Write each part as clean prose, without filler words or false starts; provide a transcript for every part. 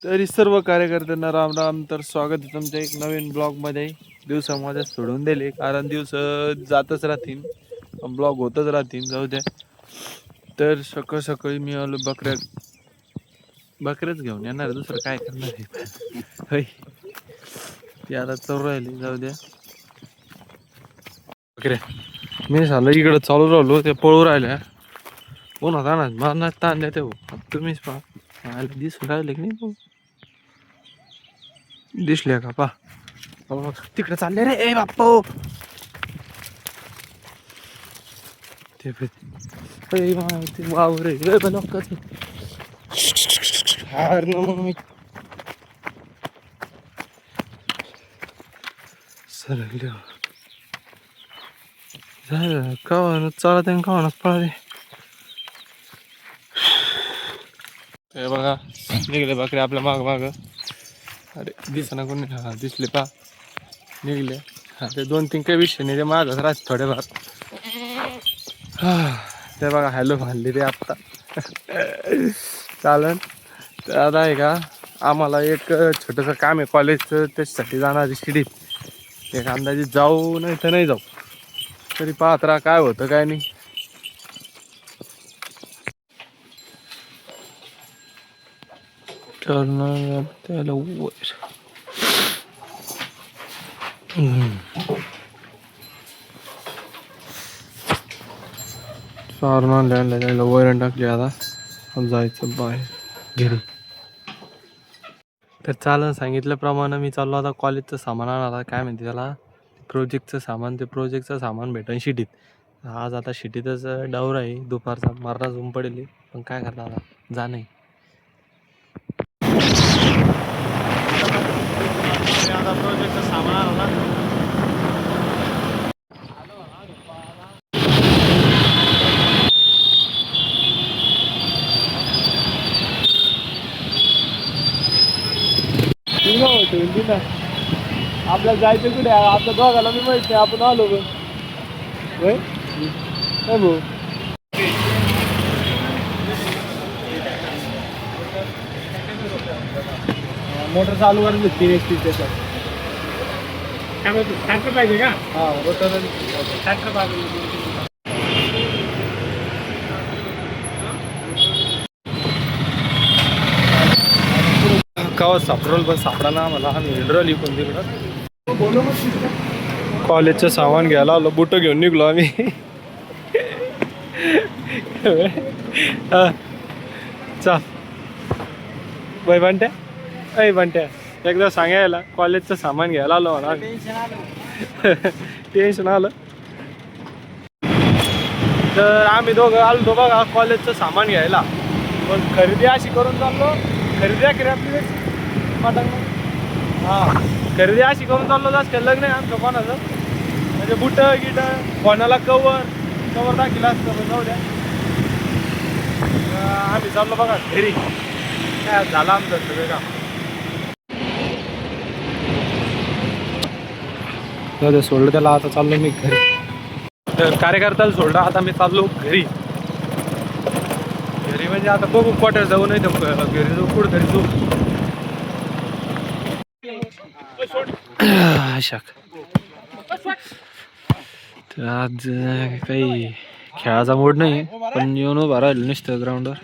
तरी सर्व कार्यकर्त्यांना राम राम. तर स्वागत आहे तुमच्या एक नवीन ब्लॉगमध्ये. दिवसामध्ये सोडून दिले कारण दिवस जातच राहतील, ब्लॉग होतच राहतील, जाऊ द्या. तर सकाळ सकाळी मी आलो बकऱ्याच घेऊन येणार, दुसरं काय करणार आहे. होय, ते आता चोर राहिले, जाऊ द्या. बकऱ्या मी झालं इकडं चालू राहिलो, ते पळू राहिल्या कोण होता ना मारणार ताण द्या. ते तुम्हीच पहा दिसून राहिले की नाही, दिसले का? पा तिकडे चालले रे ए बाप्पो. ते वावर सरले का चालत कावणच पळाले. ते बघा निघले बकरे आपल्या माग माग. अरे दिसना कोणी, हा दिसले पा निघले. हा ते 2-3 काही विषय नाही, ते माझाच राहते थोडेफार. ते बघा हॅलो म्हणली ते आत्ता. चालन. तर आता आहे का, आम्हाला एक छोटंसं काम आहे कॉलेजचं, त्याच्यासाठी जाणार शिडीत. एक अंदाजे जाऊ नाही तर नाही जाऊ, तरी पाहत राहा काय होतं काय नाही. त्याला सारण त्याला वैरण टाकली, आता जायचं बाहेर घरी. तर चालन, सांगितल्याप्रमाणे मी चाललो आता कॉलेजचं सामान आणायला. काय म्हणते त्याला, प्रोजेक्टचं सामान. ते प्रोजेक्टचं सामान भेटेल शिटीत. आज आता शिटीतच डावर आहे, दुपारचा मारला झूम पडेल, पण काय करणार आता, जा नाही. आता प्रोजेक्टचं सामान आणायला आपल्याला जायचं कुठे, आपल्या दोघाला मी माहिती आहे, आपण आलो भाऊ. मोटर चालू करायला 3 त्याच्यात ट्रॅक्टर पाहिजे का? हा ट्रॅक्टर पाहिजे. कावा सापडल पण सापडा ना आम्हाला. आम्ही हिंड्रल इकून तिकडं कॉलेजचं सामान घ्यायला आलो. बुट घेऊन निघलो आम्ही. चा बाई बंट्या, अय बंट्या, एकदा सांगायला कॉलेजचं सामान घ्यायला आलो म्हणा. टेन्शन आलं. तर आम्ही दोघं आलो बघा कॉलेजचं सामान घ्यायला, पण खरेदी अशी करून चाललो. खरेदी आहे आपली पटंग. हां, खरेदी अशी करून चाललो, जास्त लग्न आहे आमचं कोणाचं, म्हणजे बुट गिट, कोणाला कवर दाखिला असतं, पण जाऊ द्या. आम्ही चाललो बघा घरी. काय झालं आमचं सगळं काम. सोडलं त्याला, आता चाललो मी घरी. तर कार्यकर्त्याला सोडलं, आता मी चाललो घरी. घरी म्हणजे आता बघू क्वार्टर जाऊ, नाही तर घरी जाऊ, कुठं घरी जाऊ. तर आज काही खेळाचा मूड नाही, पण येऊन उभा राहिलो नुसतं ग्राउंडवर.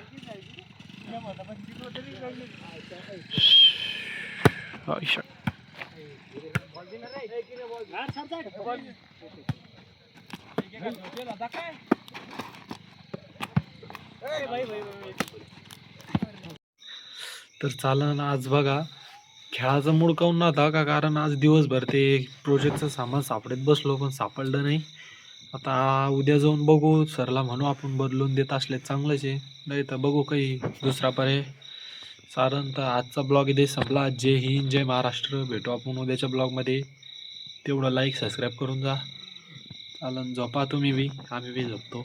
तर चालन. आज बघा खेळाचा मूड काऊन नव्हता का, कारण आज दिवसभर ते प्रोजेक्टचं सामान सापडत बसलो, पण सापडलं नाही. आता उद्या जाऊन बघू, सरला म्हणू आपण बदलून देत असले चांगलंच आहे, नाही तर बघू काही दुसरा पर्याय. सारण तर आजचा ब्लॉग इथे संपला. जय हिंद, जय महाराष्ट्र. भेटू आपण उद्याच्या ब्लॉगमध्ये. तेवढं लाईक सबस्क्राईब करून जा. चालन, झोपा तुम्ही बी, आम्ही बी झोपतो.